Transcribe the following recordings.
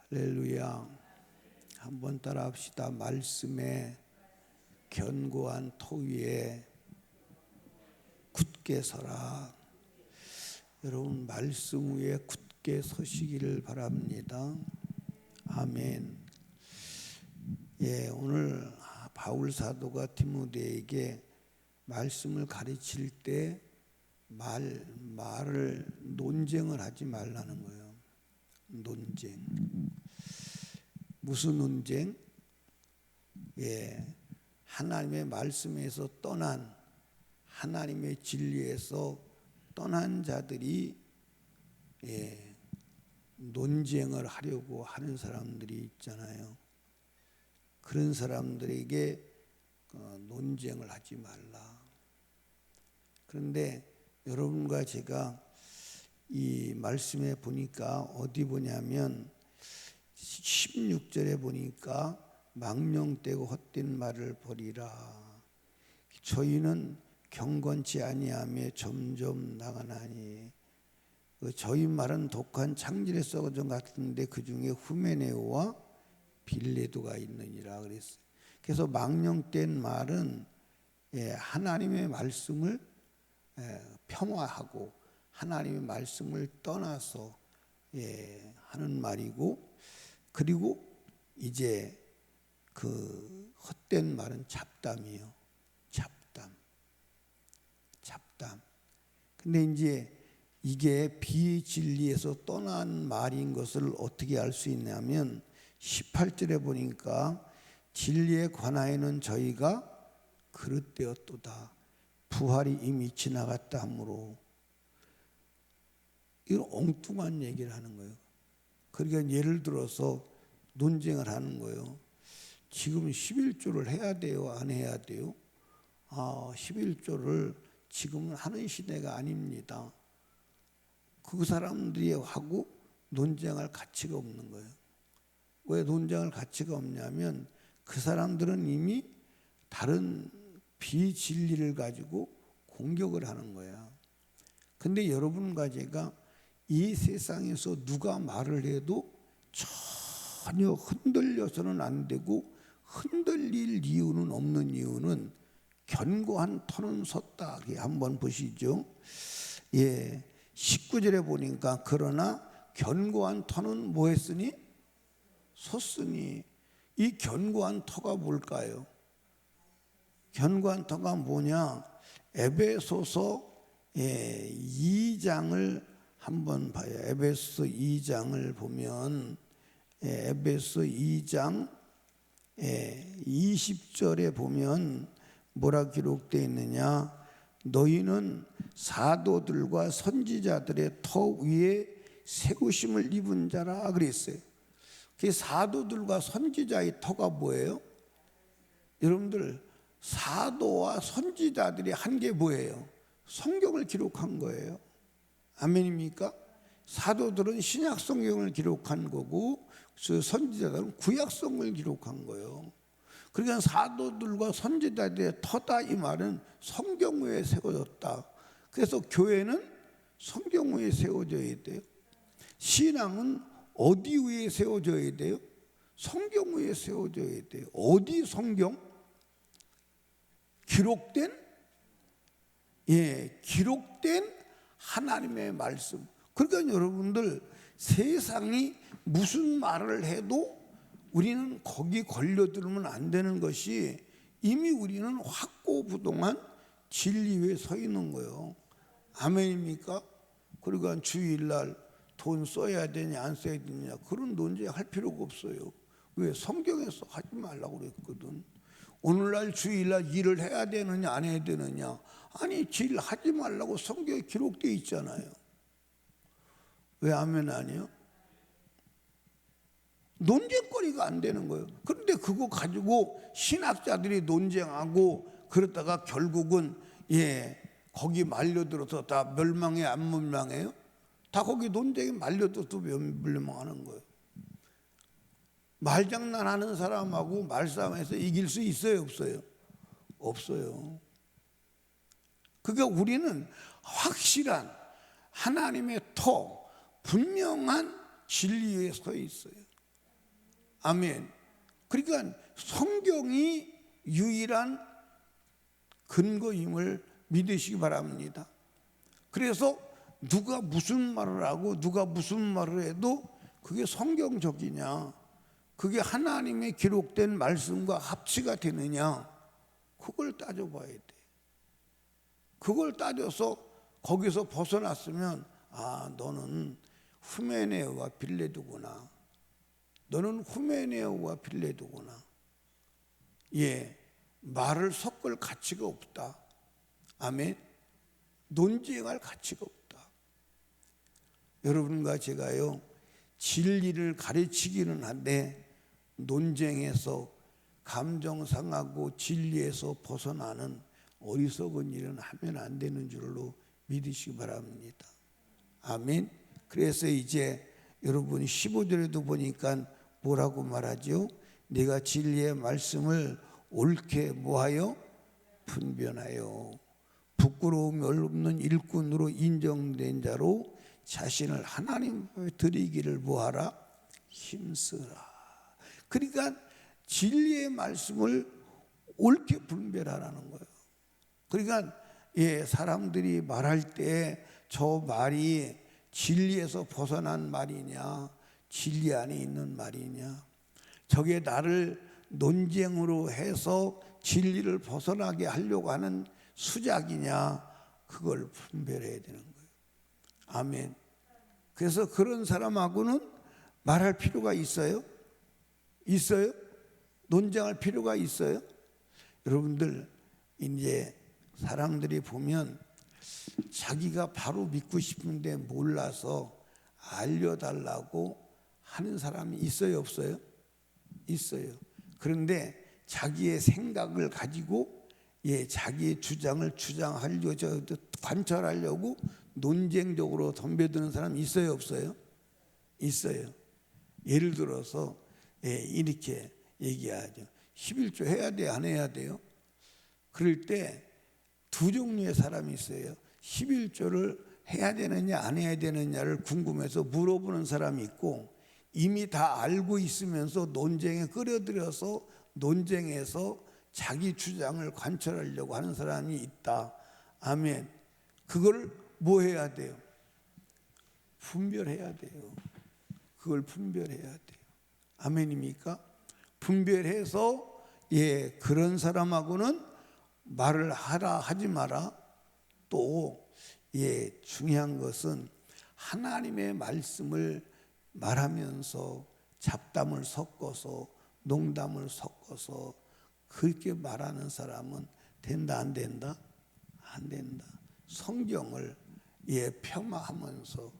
할렐루야. 한번 따라합시다. 말씀에 견고한 토 위에 굳게 서라. 여러분, 말씀 위에 굳게 서시기를 바랍니다. 아멘. 오늘 바울 사도가 디모데에게 말씀을 가르칠 때 말을 논쟁을 하지 말라는 거예요. 논쟁. 무슨 논쟁? 하나님의 말씀에서 떠난, 하나님의 진리에서 떠난 자들이 논쟁을 하려고 하는 사람들이 있잖아요. 그런 사람들에게 논쟁을 하지 말라. 그런데 여러분과 제가 이 말씀에 보니까 어디 보냐면 16절에 보니까 망령되고 헛된 말을 버리라. 저희는 경건치 아니하며 점점 나가나니. 저희 말은 독한 창질의 썩어전 같은데 그 중에 후메네오와 빌레도가 있느니라 그랬어요. 그래서 망령된 말은 하나님의 말씀을 폄하하고 하나님의 말씀을 떠나서 하는 말이고, 그리고 이제 그 헛된 말은 잡담이에요. 잡담. 근데 이제 이게 비진리에서 떠난 말인 것을 어떻게 알 수 있냐면 18절에 보니까 진리에 관하여는 저희가 그릇되었도다. 부활이 이미 지나갔다 하므로. 이건 엉뚱한 얘기를 하는 거예요. 그러니까 예를 들어서 논쟁을 하는 거예요. 지금 11조를 해야 돼요? 안 해야 돼요? 11조를 지금은 하는 시대가 아닙니다. 그 사람들이 하고 논쟁할 가치가 없는 거예요. 왜 논쟁할 가치가 없냐면 그 사람들은 이미 다른 비진리를 가지고 공격을 하는 거야. 근데 여러분과 제가 이 세상에서 누가 말을 해도 전혀 흔들려서는 안 되고 흔들릴 이유는 없는 이유는 견고한 터는 섰다. 한번 보시죠. 19절에 보니까 그러나 견고한 터는 뭐 했으니? 섰으니. 이 견고한 터가 뭘까요? 견고한 터가 뭐냐? 에베소서 2장을 한번 봐요. 에베소 2장을 보면 에베소 2장 20절에 보면 뭐라 기록되어 있느냐? 너희는 사도들과 선지자들의 터 위에 세우심을 입은 자라 그랬어요. 그 사도들과 선지자의 터가 뭐예요? 여러분들, 사도와 선지자들이 한 게 뭐예요? 성경을 기록한 거예요. 아멘입니까? 사도들은 신약 성경을 기록한 거고 선지자들은 구약 성경을 기록한 거예요. 그러니까 사도들과 선지자들의 터다, 이 말은 성경 위에 세워졌다. 그래서 교회는 성경 위에 세워져야 돼요. 신앙은 어디 위에 세워져야 돼요? 성경 위에 세워져야 돼요. 어디 성경? 기록된 하나님의 말씀. 그러니까 여러분들, 세상이 무슨 말을 해도 우리는 거기 걸려들면 안 되는 것이, 이미 우리는 확고부동한 진리 위에 서 있는 거예요. 아멘입니까? 그러니까 주일날 돈 써야 되냐 안 써야 되냐 그런 논쟁할 필요가 없어요. 왜? 성경에서 하지 말라고 그랬거든. 오늘날 주일날 일을 해야 되느냐 안 해야 되느냐, 아니 일 하지 말라고 성경에 기록되어 있잖아요. 왜 아멘 아니요? 논쟁거리가 안 되는 거예요. 그런데 그거 가지고 신학자들이 논쟁하고 그러다가 결국은 거기 말려들어서 다 멸망해 안 멸망해요? 다 거기 논쟁에 말려들어서 멸망하는 거예요. 말장난하는 사람하고 말싸움에서 이길 수 있어요 없어요? 없어요. 그러니까 우리는 확실한 하나님의 터, 분명한 진리에 서 있어요. 아멘. 그러니까 성경이 유일한 근거임을 믿으시기 바랍니다. 그래서 누가 무슨 말을 하고 누가 무슨 말을 해도 그게 성경적이냐, 그게 하나님의 기록된 말씀과 합치가 되느냐, 그걸 따져봐야 돼. 그걸 따져서 거기서 벗어났으면 너는 후메네오와 빌레도구나, 너는 후메네오와 빌레도구나. 말을 섞을 가치가 없다. 아멘. 논쟁할 가치가 없다. 여러분과 제가요, 진리를 가르치기는 한데 논쟁에서 감정 상하고 진리에서 벗어나는 어리석은 일은 하면 안 되는 줄로 믿으시기 바랍니다. 아멘. 그래서 이제 여러분 15절에도 보니까 뭐라고 말하죠? 내가 진리의 말씀을 옳게 뭐하여? 분별하여 부끄러움이 없는 일꾼으로 인정된 자로 자신을 하나님 앞에 드리기를 뭐하라? 힘쓰라. 그러니까 진리의 말씀을 옳게 분별하라는 거예요. 그러니까 사람들이 말할 때 저 말이 진리에서 벗어난 말이냐, 진리 안에 있는 말이냐, 저게 나를 논쟁으로 해서 진리를 벗어나게 하려고 하는 수작이냐, 그걸 분별해야 되는 거예요. 아멘. 그래서 그런 사람하고는 말할 필요가 있어요? 있어요? 논쟁할 필요가 있어요? 여러분들, 이제 사람들이 보면 자기가 바로 믿고 싶은데 몰라서 알려달라고 하는 사람이 있어요, 없어요? 있어요. 그런데 자기의 생각을 가지고 자기의 주장을 주장하려고, 관철하려고 논쟁적으로 덤벼드는 사람이 있어요, 없어요? 있어요. 예를 들어서 이렇게 얘기하죠. 11조 해야 돼, 안 해야 돼요? 그럴 때 두 종류의 사람이 있어요. 11조를 해야 되느냐 안 해야 되느냐를 궁금해서 물어보는 사람이 있고, 이미 다 알고 있으면서 논쟁에 끌어들여서 논쟁에서 자기 주장을 관철하려고 하는 사람이 있다. 아멘. 그걸 뭐 해야 돼요? 분별해야 돼요. 그걸 분별해야 돼요. 아멘입니까? 분별해서 그런 사람하고는 말을 하라 하지 마라. 또 중요한 것은 하나님의 말씀을 말하면서 잡담을 섞어서 농담을 섞어서 그렇게 말하는 사람은 된다, 안 된다? 안 된다. 성경을 폄하하면서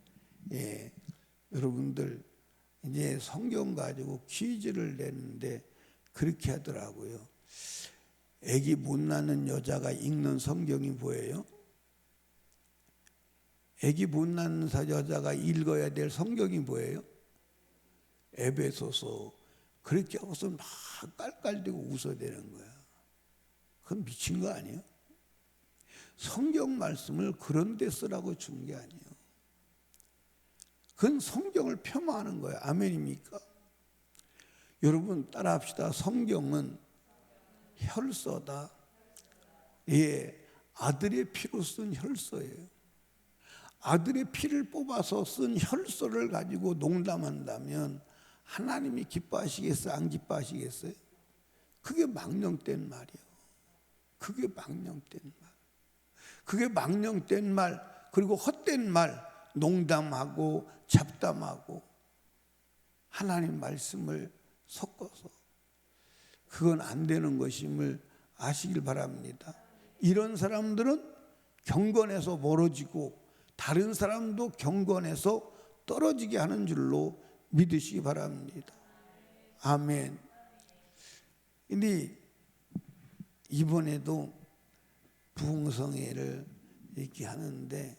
여러분들 이제 성경 가지고 퀴즈를 내는데 그렇게 하더라고요. 아기 못 낳는 여자가 읽는 성경이 뭐예요? 아기 못 낳는 여자가 읽어야 될 성경이 뭐예요? 에베소서. 그렇게 하고서 막 깔깔대고 웃어대는 거야. 그건 미친 거 아니에요? 성경 말씀을 그런 데 쓰라고 준 게 아니에요. 그건 성경을 폄하하는 거예요. 아멘입니까? 여러분 따라합시다. 성경은 혈서다. 아들의 피로 쓴 혈서예요. 아들의 피를 뽑아서 쓴 혈서를 가지고 농담한다면 하나님이 기뻐하시겠어요? 안 기뻐하시겠어요? 그게 망령된 말이에요. 그게 망령된 말. 그게 망령된 말, 그리고 헛된 말, 농담하고 잡담하고 하나님 말씀을 섞어서, 그건 안 되는 것임을 아시길 바랍니다. 이런 사람들은 경건에서 멀어지고 다른 사람도 경건에서 떨어지게 하는 줄로 믿으시기 바랍니다. 아멘. 근데 이번에도 부흥성회를 이렇게 하는데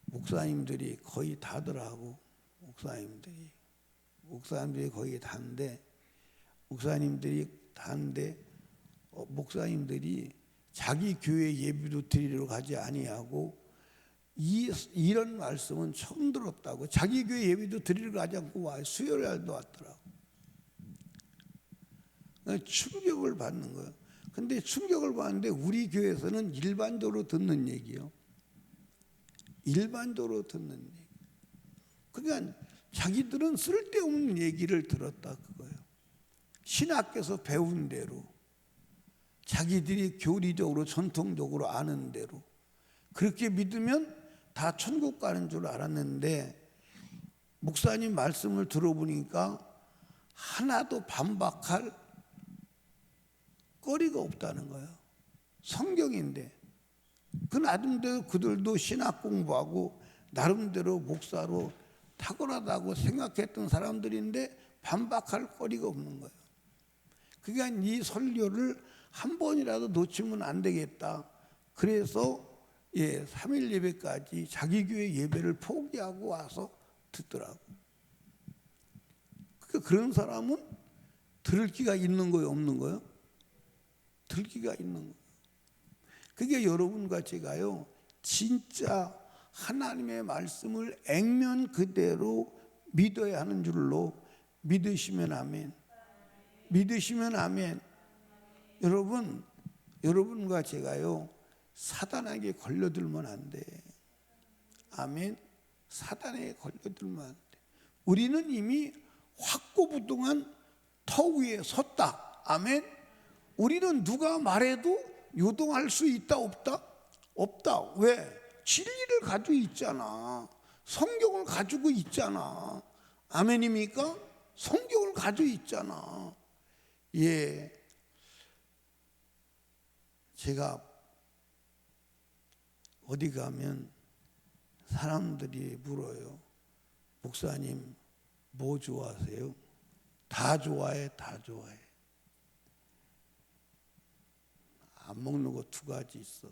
목사님들이 거의 다더라고. 목사님들이 거의 다인데, 목사님들이 자기 교회 예비도 드리러 가지 아니하고, 이런 말씀은 처음 들었다고. 자기 교회 예비도 드리러 가지 않고 수요일날도 왔더라고. 충격을 받는 거예요. 근데 충격을 받는데 우리 교회에서는 일반적으로 듣는 얘기요. 일반적으로 듣는 얘기. 그러니까 자기들은 쓸데없는 얘기를 들었다 그거예요. 신학교에서 배운 대로, 자기들이 교리적으로 전통적으로 아는 대로 그렇게 믿으면 다 천국 가는 줄 알았는데 목사님 말씀을 들어보니까 하나도 반박할 거리가 없다는 거예요. 성경인데 그 나름대로 그들도 신학 공부하고 나름대로 목사로 탁월하다고 생각했던 사람들인데 반박할 거리가 없는 거예요. 그러니까 이 설교를 한 번이라도 놓치면 안 되겠다. 그래서 3일 예배까지 자기 교회 예배를 포기하고 와서 듣더라고. 그러니까 그런 사람은 들을 기가 있는 거예요, 없는 거예요? 들을 기가 있는 거예요. 그게 여러분과 제가요, 진짜 하나님의 말씀을 액면 그대로 믿어야 하는 줄로 믿으시면 아멘. 믿으시면 아멘. 여러분과 제가요, 사단에게 걸려들면 안 돼. 아멘. 사단에게 걸려들면 안 돼. 우리는 이미 확고부동한 터 위에 섰다. 아멘. 우리는 누가 말해도 요동할 수 있다 없다? 없다. 왜? 진리를 가지고 있잖아. 성경을 가지고 있잖아. 아멘입니까? 성경을 가지고 있잖아. 예. 제가 어디 가면 사람들이 물어요. 목사님 뭐 좋아하세요? 다 좋아해, 다 좋아해. 안 먹는 거 2가지 있어.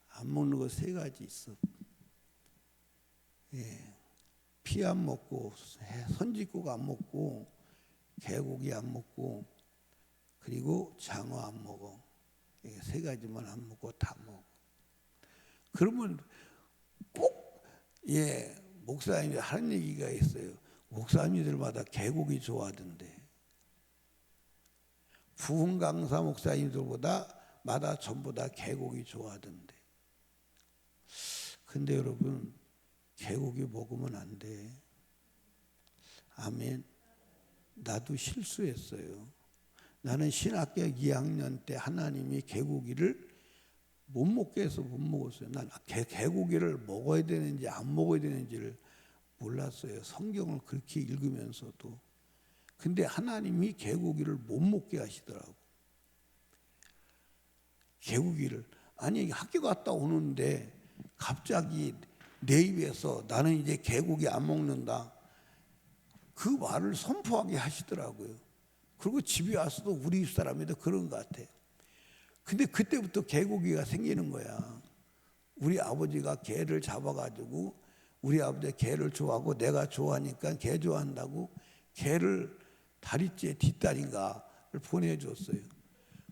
안 먹는 거 3가지 있어. 예. 피 안 먹고, 선짓국 안 먹고, 개고기 안 먹고, 그리고 장어 안 먹어. 3가지만 안 먹고 다 먹어. 그러면 꼭, 목사님이 하는 얘기가 있어요. 목사님들마다 개고기 좋아하던데. 부흥 강사 목사님들마다 전부 다 개고기 좋아하던데. 근데 여러분, 개고기 먹으면 안 돼. 아멘. 나도 실수했어요. 나는 신학교 2학년 때 하나님이 개고기를 못 먹게 해서 못 먹었어요. 난 개고기를 먹어야 되는지 안 먹어야 되는지를 몰랐어요. 성경을 그렇게 읽으면서도. 근데 하나님이 개고기를 못 먹게 하시더라고. 개고기를. 아니 학교 갔다 오는데 갑자기 내 입에서 나는 이제 개고기 안 먹는다. 그 말을 선포하게 하시더라고요. 그리고 집에 와서도 우리 집 사람이도 그런 것 같아. 근데 그때부터 개고기가 생기는 거야. 우리 아버지가 개를 잡아가지고 우리 아버지가 개를 좋아하고 내가 좋아하니까 개 좋아한다고 개를 다리째 뒷다리인가를 보내줬어요.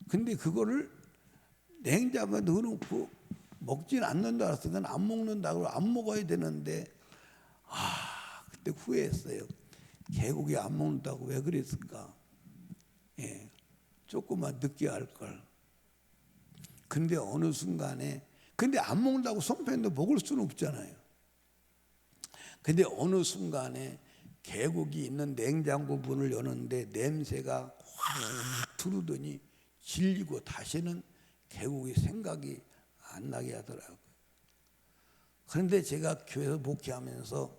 근데 그거를 냉장고에 넣어놓고 먹진 않는다 그래서 난 안 먹는다고 안 먹어야 되는데 그때 후회했어요. 개고기 안 먹는다고 왜 그랬을까? 조금만 늦게 할 걸. 근데 어느 순간에 근데 안 먹는다고 손편도 먹을 수는 없잖아요. 근데 어느 순간에 개고기 있는 냉장고 문을 여는데 냄새가 확 들어오더니 질리고 다시는 개고기 생각이 안 나게 하더라고요. 그런데 제가 교회에서 목회하면서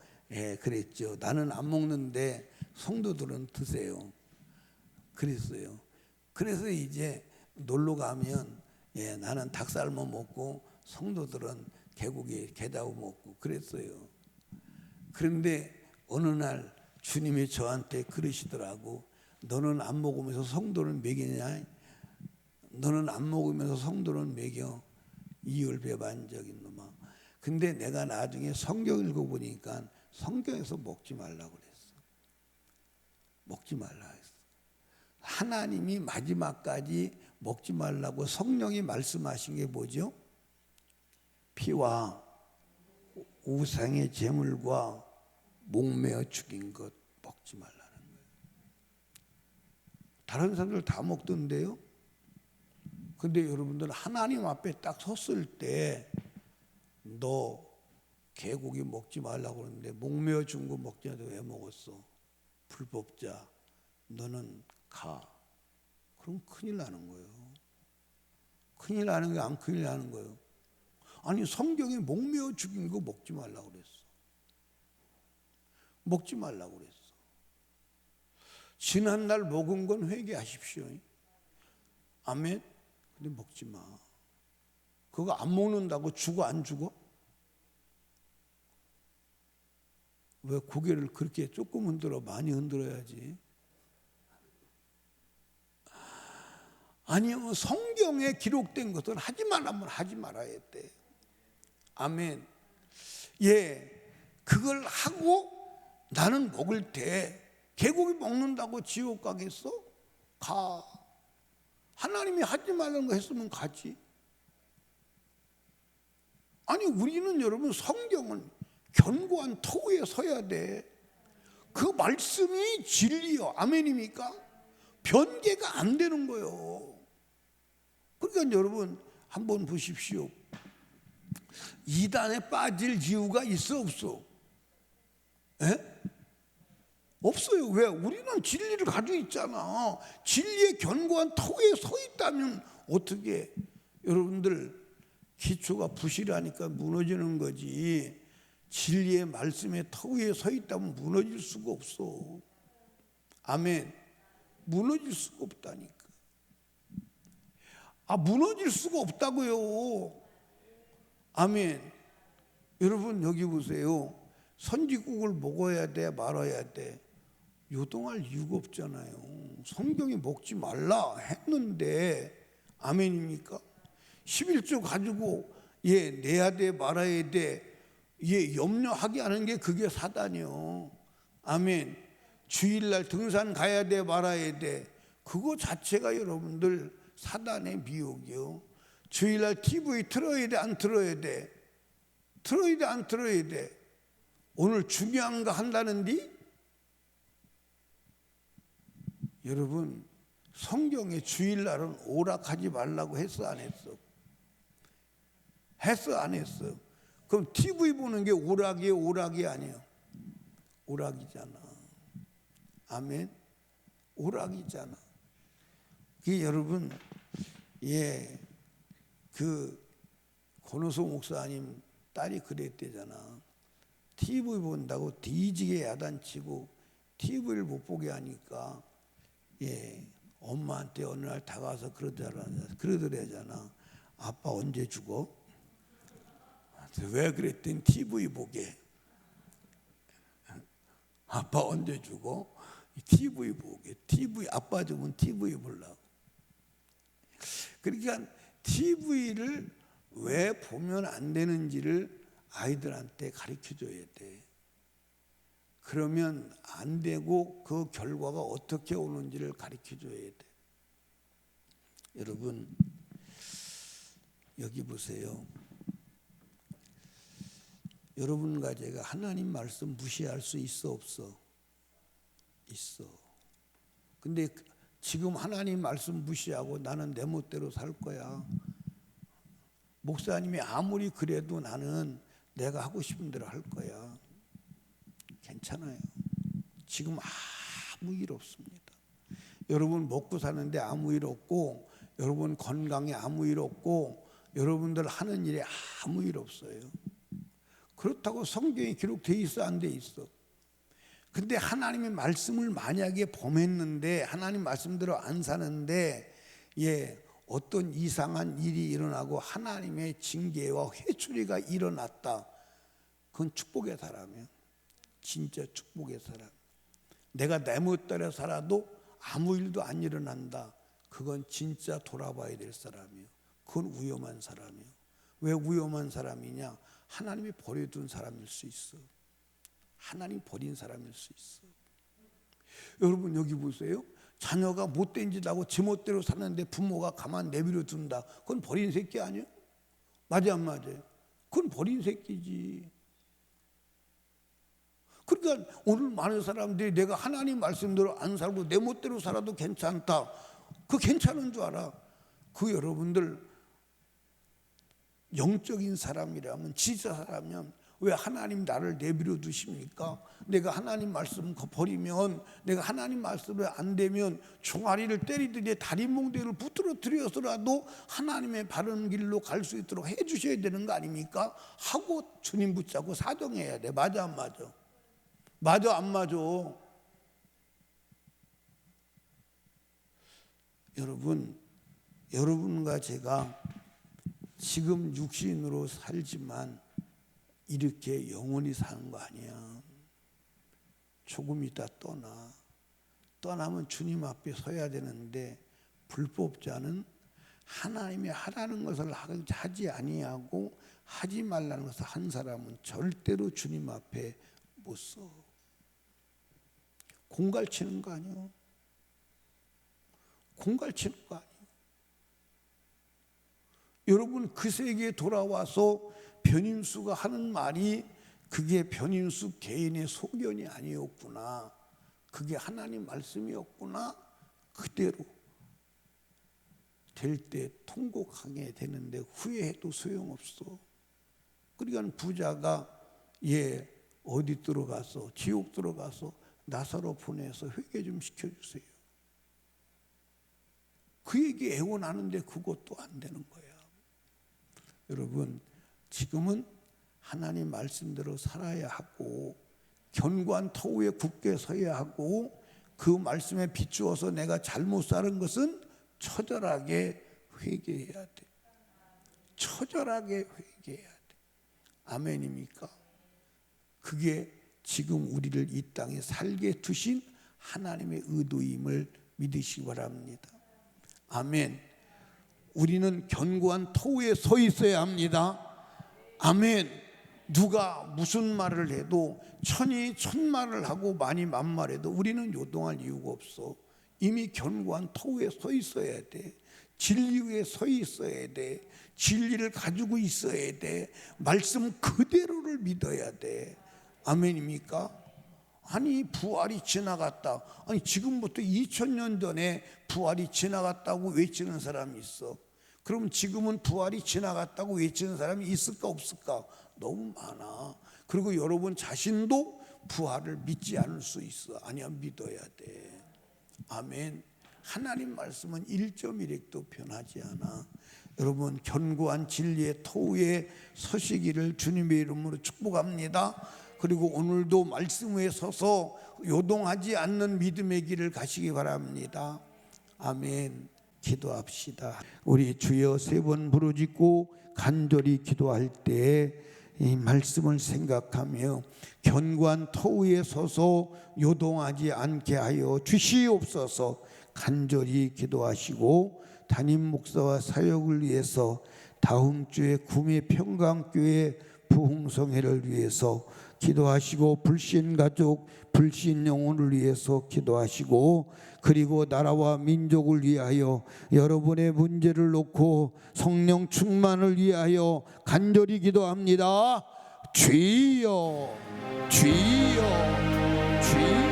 그랬죠. 나는 안 먹는데 성도들은 드세요. 그랬어요. 그래서 이제 놀러 가면 나는 닭살만 먹고 성도들은 개고기 게다고 먹고 그랬어요. 그런데 어느 날 주님이 저한테 그러시더라고. 너는 안 먹으면서 성도는 먹이냐? 너는 안 먹으면서 성도는 먹여. 이율배반적인 놈아. 근데 내가 나중에 성경 읽어보니까 성경에서 먹지 말라고 그랬어. 먹지 말라 했어. 하나님이 마지막까지 먹지 말라고 성령이 말씀하신 게 뭐죠? 피와 우상의 제물과 목매어 죽인 것 먹지 말라는 거예요. 다른 사람들 다 먹던데요. 근데 여러분들 하나님 앞에 딱 섰을 때 너 개고기 먹지 말라고 그러는데 목매어 준 거 먹지 않아도 왜 먹었어? 불법자, 너는 가. 그럼 큰일 나는 거예요. 큰일 나는 게 안 큰일 나는 거예요. 아니 성경에 목매어 죽인 거 먹지 말라고 그랬어. 먹지 말라고 그랬어. 지난날 먹은 건 회개하십시오. 아멘. 근데 먹지 마. 그거 안 먹는다고 죽어 안 죽어? 왜 고개를 그렇게 조금 흔들어? 많이 흔들어야지. 아니요, 성경에 기록된 것은 하지 말라면 하지 말아야 돼. 아멘. 예, 그걸 하고 나는 먹을 때 개고기 먹는다고 지옥 가겠어? 가. 하나님이 하지 말라는 거 했으면 가지. 아니 우리는 여러분 성경은 견고한 터 위에 서야 돼. 그 말씀이 진리요. 아멘입니까? 변개가 안 되는 거예요. 그러니까 여러분 한번 보십시오. 이단에 빠질 이유가 있어 없어? 에? 없어요. 왜? 우리는 진리를 가지고 있잖아. 진리의 견고한 터 위에 서 있다면 어떻게 여러분들 기초가 부실하니까 무너지는 거지. 진리의 말씀에 터 위에 서 있다면 무너질 수가 없어. 아멘. 무너질 수가 없다니까. 무너질 수가 없다고요. 아멘. 여러분 여기 보세요. 선지국을 먹어야 돼 말아야 돼? 요동할 이유가 없잖아요. 성경이 먹지 말라 했는데 아멘입니까? 11조 가지고 내야 돼 말아야 돼 염려하게 하는 게 그게 사단이요. 아멘. 주일날 등산 가야 돼 말아야 돼? 그거 자체가 여러분들 사단의 미혹이요. 주일날 TV 틀어야 돼 안 틀어야 돼? 틀어야 돼 안 틀어야 돼? 오늘 중요한 거 한다는디? 여러분 성경에 주일날은 오락하지 말라고 했어 안 했어? 했어 안 했어? 그럼 TV 보는 게 오락이에요 오락이 아니에요? 오락이잖아. 아멘. 오락이잖아. 그 여러분 그 권호소 목사님 딸이 그랬대잖아. TV 본다고 뒤지게 야단치고 TV를 못 보게 하니까 엄마한테 어느 날 다가와서 그러더래잖아. 아빠 언제 죽어? 왜 그랬더니 TV 보게. 아빠 언제 죽어? TV 보게. TV 아빠 죽으면 TV 보려고. 그러니까 TV를 왜 보면 안 되는지를 아이들한테 가르쳐줘야 돼. 그러면 안 되고 그 결과가 어떻게 오는지를 가르쳐줘야 돼. 여러분 여기 보세요. 여러분과 제가 하나님 말씀 무시할 수 있어 없어? 있어. 근데 지금 하나님 말씀 무시하고 나는 내 멋대로 살 거야. 목사님이 아무리 그래도 나는 내가 하고 싶은 대로 할 거야. 괜찮아요. 지금 아무 일 없습니다. 여러분 먹고 사는데 아무 일 없고, 여러분 건강에 아무 일 없고, 여러분들 하는 일에 아무 일 없어요. 그렇다고 성경에 기록되어 있어 안 돼 있어? 근데 하나님의 말씀을 만약에 범했는데 하나님 말씀대로 안 사는데 어떤 이상한 일이 일어나고 하나님의 징계와 회초리가 일어났다. 그건 축복의 사람이에요. 진짜 축복의 사람. 내가 내 멋대로 살아도 아무 일도 안 일어난다. 그건 진짜 돌아봐야 될 사람이에요. 그건 위험한 사람이에요. 왜 위험한 사람이냐? 하나님이 버려둔 사람일 수 있어. 하나님 버린 사람일 수 있어. 여러분 여기 보세요. 자녀가 못된 짓 하고 제 멋대로 사는데 부모가 가만 내버려 둔다. 그건 버린 새끼 아니에요? 맞아 안 맞아요? 그건 버린 새끼지. 그러니까 오늘 많은 사람들이 내가 하나님 말씀대로 안 살고 내 멋대로 살아도 괜찮다. 그 괜찮은 줄 알아. 그 여러분들 영적인 사람이라면, 지사 사람이면 왜 하나님 나를 내버려 두십니까? 내가 하나님 말씀 버리면, 내가 하나님 말씀을 안 되면 종아리를 때리듯이 다리 몽둥이를 부러뜨려서라도 하나님의 바른 길로 갈 수 있도록 해주셔야 되는 거 아닙니까? 하고 주님 붙잡고 사정해야 돼. 맞아 안 맞아? 맞아 안 맞아? 여러분과 제가 지금 육신으로 살지만 이렇게 영원히 사는 거 아니야. 조금 있다 떠나면 주님 앞에 서야 되는데, 불법자는 하나님이 하라는 것을 하지 아니하고 하지 말라는 것을 한 사람은 절대로 주님 앞에 못 서. 공갈치는 거 아니야. 공갈치는 거 아니야. 여러분, 그 세계에 돌아와서 변인수가 하는 말이 그게 변인수 개인의 소견이 아니었구나, 그게 하나님 말씀이었구나, 그대로 될 때 통곡하게 되는데 후회해도 소용없어. 그러니까 부자가 어디 들어가서, 지옥 들어가서 나사로 보내서 회개 좀 시켜주세요. 그 얘기 애원하는데 그것도 안 되는 거야. 여러분, 지금은 하나님 말씀대로 살아야 하고 견고한 터 위에 굳게 서야 하고, 그 말씀에 비추어서 내가 잘못 사는 것은 처절하게 회개해야 돼. 처절하게 회개해야 돼. 아멘입니까? 그게 지금 우리를 이 땅에 살게 두신 하나님의 의도임을 믿으시기 바랍니다. 아멘. 우리는 견고한 터 위에 서 있어야 합니다. 아멘. 누가 무슨 말을 해도, 천이 천말을 하고 만이 만말해도 우리는 요동할 이유가 없어. 이미 견고한 터 위에 서 있어야 돼. 진리 위에 서 있어야 돼. 진리를 가지고 있어야 돼. 말씀 그대로를 믿어야 돼. 아멘입니까? 아니, 부활이 지나갔다. 아니, 지금부터 2000년 전에 부활이 지나갔다고 외치는 사람이 있어. 그럼 지금은 부활이 지나갔다고 외치는 사람이 있을까 없을까? 너무 많아. 그리고 여러분 자신도 부활을 믿지 않을 수 있어. 아니야, 믿어야 돼. 아멘. 하나님 말씀은 1.1핵도 변하지 않아. 여러분, 견고한 진리의 터 위에 서시기를 주님의 이름으로 축복합니다. 그리고 오늘도 말씀 위에 서서 요동하지 않는 믿음의 길을 가시기 바랍니다. 아멘. 기도합시다. 우리 주여 3번 부르짖고 간절히 기도할 때 이 말씀을 생각하며 견고한 터 위에 서서 요동하지 않게 하여 주시옵소서. 간절히 기도하시고 담임 목사와 사역을 위해서 다음 주에 구미 평강교회 부흥성회를 위해서 기도하시고, 불신 가족, 불신 영혼을 위해서 기도하시고, 그리고 나라와 민족을 위하여 여러분의 문제를 놓고 성령 충만을 위하여 간절히 기도합니다. 주여, 주여, 주여.